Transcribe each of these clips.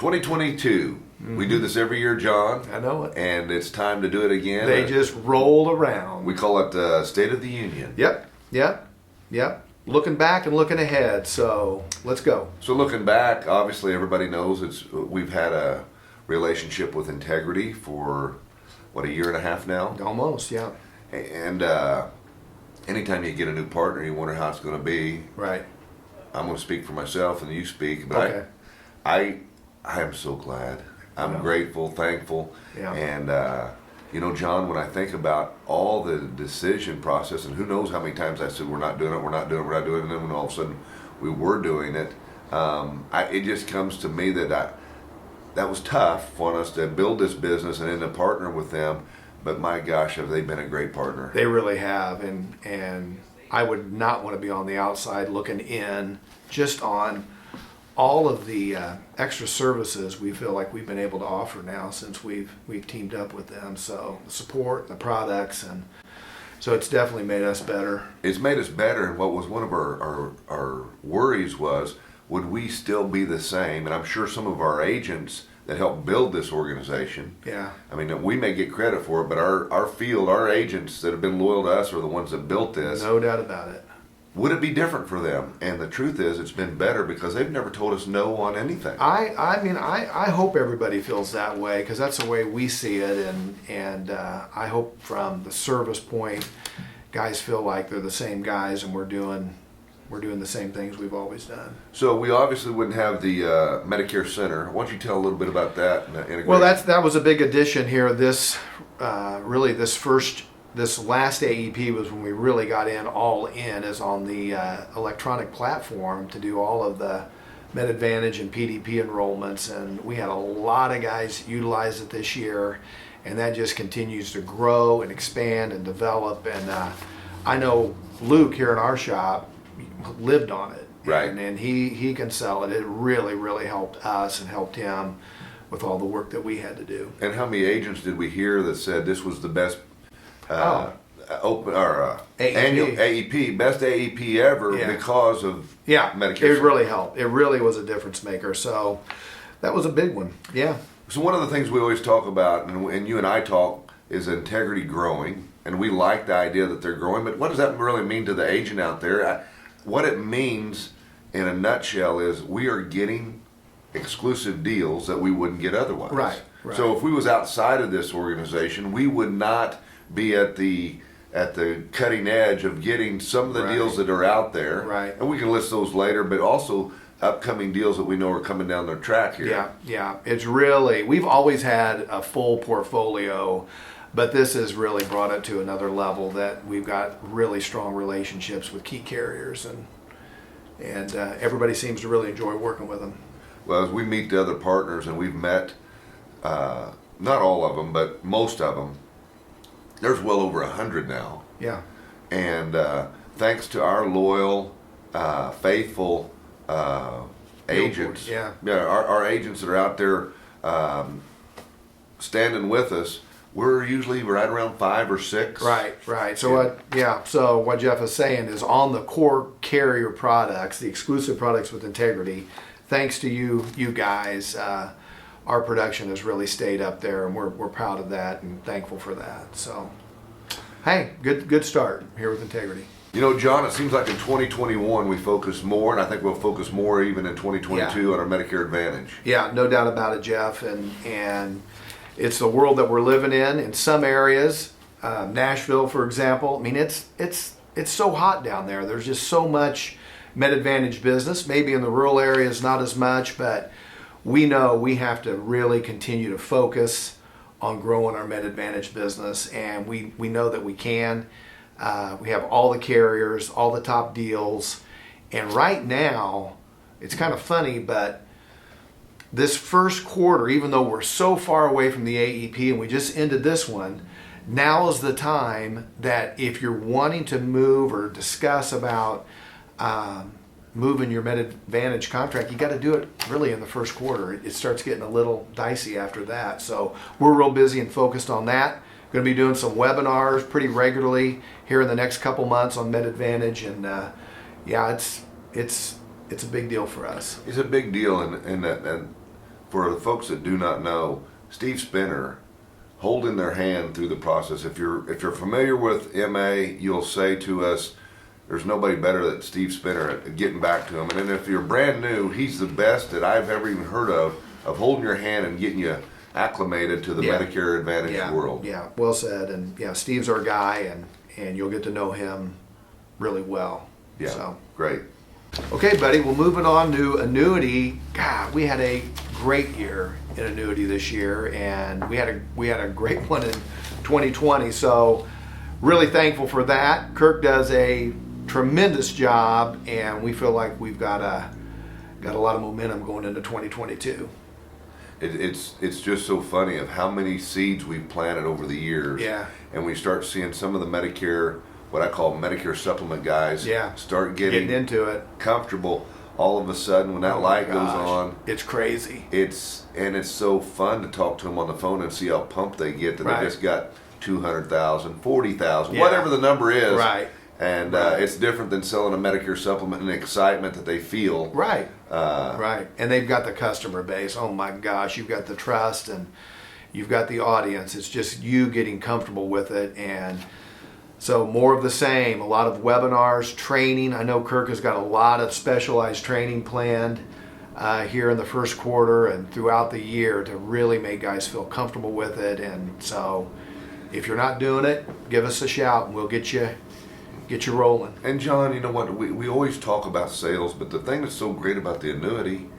2022. We do this every year, John. I know it. And it's time to do it again. They just rolled around. We call it State of the Union. Yep. Looking back and looking ahead. So let's go. So looking back, obviously everybody knows we've had a relationship with Integrity for, what, a year and a half now? Almost, yeah. And anytime you get a new partner, you wonder how it's going to be. Right. I'm going to speak for myself and you speak, but Okay. I am so glad. I'm grateful, thankful. Yeah. And, you know, John, when I think about all the decision process, and who knows how many times I said, we're not doing it, and then when all of a sudden we were doing it, it just comes to me that that was tough for us to build this business and then to partner with them. But my gosh, have they been a great partner. They really have. And I would not want to be on the outside looking in just on all of the extra services we feel like we've been able to offer now since we've teamed up with them. So the support, the products, and so it's definitely made us better. It's made us better, and what was one of our worries was, would we still be the same? And I'm sure some of our agents that helped build this organization, Yeah. I mean, we may get credit for it, but our field, our agents that have been loyal to us are the ones that built this. No doubt about it. Would it be different for them? And the truth is, it's been better because they've never told us no on anything. I hope everybody feels that way because that's the way we see it, and I hope from the service point, guys feel like they're the same guys and we're doing the same things we've always done. So we obviously wouldn't have the Medicare Center. Why don't you tell a little bit about that? And Well, that was a big addition here. This last AEP was when we really got all in is on the electronic platform to do all of the Med Advantage and PDP enrollments, and we had a lot of guys utilize it this year, and that just continues to grow and expand and develop. And I know Luke here in our shop lived on it, right? And he can sell it. It really, really helped us and helped him with all the work that we had to do. And how many agents did we hear that said this was the best annual AEP, best AEP ever because of Medicare? It really helped. It really was a difference maker. So that was a big one. Yeah. So one of the things we always talk about, and you and I talk, is Integrity growing, and we like the idea that they're growing. But what does that really mean to the agent out there? What it means, in a nutshell, is we are getting exclusive deals that we wouldn't get otherwise. Right. So if we was outside of this organization, we would not be at the cutting edge of getting some of the deals that are out there. Right. And we can list those later, but also upcoming deals that we know are coming down the track here. Yeah. It's really, we've always had a full portfolio, but this has really brought it to another level that we've got really strong relationships with key carriers, and everybody seems to really enjoy working with them. Well, as we meet the other partners, and we've met, not all of them, but most of them, there's well over 100 now. Yeah. And thanks to our loyal, faithful agents, our agents that are out there standing with us, we're usually right around 5 or 6. Right. So what Jeff is saying is on the core carrier products, the exclusive products with Integrity, thanks to you guys, our production has really stayed up there, and we're proud of that and thankful for that. So, hey, good start here with Integrity. You know, John, it seems like in 2021 we focused more, and I think we'll focus more even in 2022 on our Medicare Advantage. Yeah, no doubt about it, Jeff. And it's the world that we're living in some areas. Nashville, for example. I mean, it's so hot down there. There's just so much Med Advantage business. Maybe in the rural areas, not as much, but we know we have to really continue to focus on growing our Med Advantage business, and we know that we can. We have all the carriers, all the top deals, and right now, it's kind of funny, but this first quarter, even though we're so far away from the AEP and we just ended this one, now is the time that if you're wanting to move or discuss about moving your Med Advantage contract, you got to do it really in the first quarter. It starts getting a little dicey after that. So we're real busy and focused on that. Going to be doing some webinars pretty regularly here in the next couple months on Med Advantage, and it's a big deal for us. It's a big deal, and for the folks that do not know, Steve Spinner, holding their hand through the process. If you're familiar with MA, you'll say to us, there's nobody better than Steve Spinner at getting back to him. And then if you're brand new, he's the best that I've ever even heard of holding your hand and getting you acclimated to the Medicare Advantage world. Yeah, well said. And yeah, Steve's our guy, and you'll get to know him really well. Yeah, so great. Okay, buddy, well, moving on to annuity. God, we had a great year in annuity this year, and we had a great one in 2020. So really thankful for that. Kirk does a tremendous job, and we feel like we've got a lot of momentum going into 2022. It's just so funny of how many seeds we've planted over the years. Yeah. And we start seeing some of the Medicare, what I call Medicare supplement guys, start getting into it, comfortable. All of a sudden, when that light goes on, it's crazy. It's so fun to talk to them on the phone and see how pumped they get that they just got 200,000, 40,000, whatever the number is. Right. And it's different than selling a Medicare supplement and the excitement that they feel. Right. Right. And they've got the customer base. Oh my gosh, you've got the trust and you've got the audience. It's just you getting comfortable with it. And so more of the same, a lot of webinars, training. I know Kirk has got a lot of specialized training planned here in the first quarter and throughout the year to really make guys feel comfortable with it. And so if you're not doing it, give us a shout and we'll get you rolling. And John, you know what, we always talk about sales, but the thing that's so great about the annuity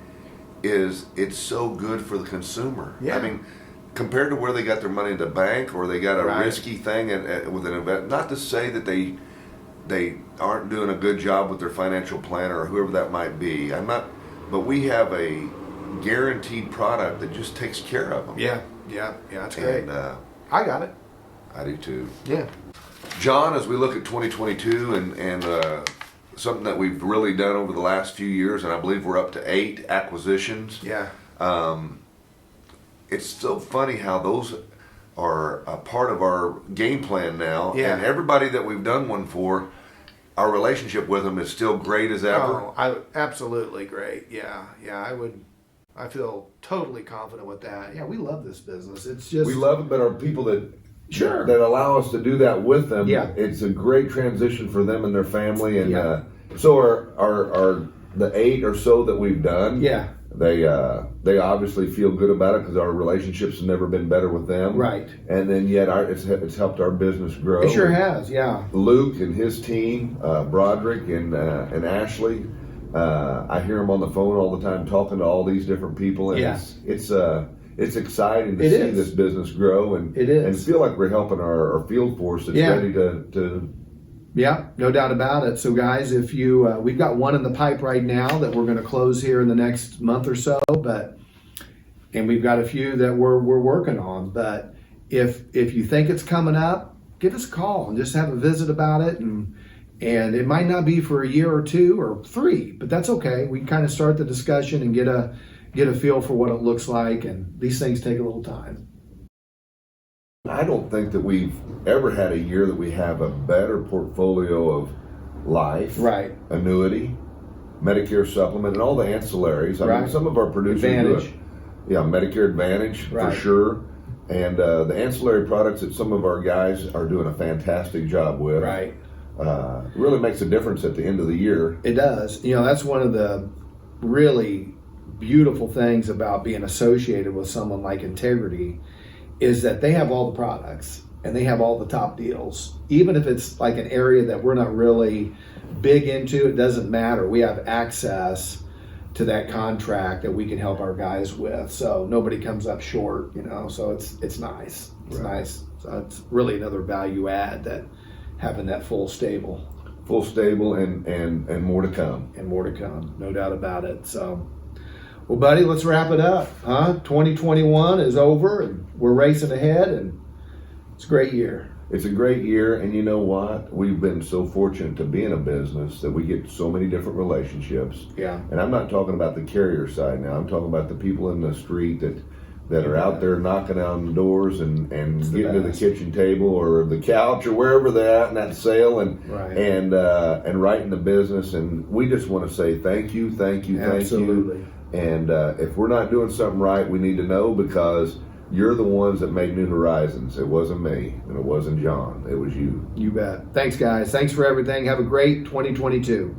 is it's so good for the consumer. Yeah. I mean, compared to where they got their money in the bank or they got a risky thing with an event, not to say that they aren't doing a good job with their financial planner or whoever that might be. But we have a guaranteed product that just takes care of them. Yeah, it's great. And I got it. I do too. Yeah. John, as we look at 2022 and something that we've really done over the last few years, and I believe we're up to 8 acquisitions. Yeah. It's so funny how those are a part of our game plan now. Yeah. And everybody that we've done one for, our relationship with them is still great as ever. Oh, absolutely great. Yeah. I feel totally confident with that. Yeah, we love this business. It's just we love it, but our people that Sure. that allow us to do that with them. Yeah. It's a great transition for them and their family, and so are the 8 or so that we've done. Yeah. They obviously feel good about it because our relationships have never been better with them. Right. And then yet it's helped our business grow. It sure has. Yeah. Luke and his team, Broderick and Ashley. I hear them on the phone all the time talking to all these different people, and it's exciting to see this business grow and feel like we're helping our field force that's ready to. Yeah, no doubt about it. So guys, if you, we've got one in the pipe right now that we're going to close here in the next month or so, and we've got a few that we're working on. But if you think it's coming up, give us a call and just have a visit about it. And it might not be for a year or 2 or 3, but that's okay. We can kind of start the discussion and get a feel for what it looks like. And these things take a little time. I don't think that we've ever had a year that we have a better portfolio of life, annuity, Medicare supplement, and all the ancillaries. I mean, some of our producers Advantage. Medicare Advantage for sure. And the ancillary products that some of our guys are doing a fantastic job with. Right. Really makes a difference at the end of the year. It does. You know, that's one of the really beautiful things about being associated with someone like Integrity is that they have all the products and they have all the top deals. Even if it's like an area that we're not really big into, it doesn't matter. We have access to that contract that we can help our guys with. So nobody comes up short, you know, so it's nice. It's nice. So it's really another value add, that having that full stable and more to come. And more to come, no doubt about it. So, well, buddy, let's wrap it up, huh? 2021 is over, and we're racing ahead, and it's a great year. It's a great year, and you know what? We've been so fortunate to be in a business that we get so many different relationships. Yeah. And I'm not talking about the carrier side now. I'm talking about the people in the street that are out there knocking on the doors and getting to the kitchen table or the couch or wherever they're at in that sale and writing the business. And we just want to say thank you. Absolutely. And if we're not doing something right, we need to know, because you're the ones that made New Horizons. It wasn't me, and it wasn't John. It was you. You bet. Thanks, guys. Thanks for everything. Have a great 2022.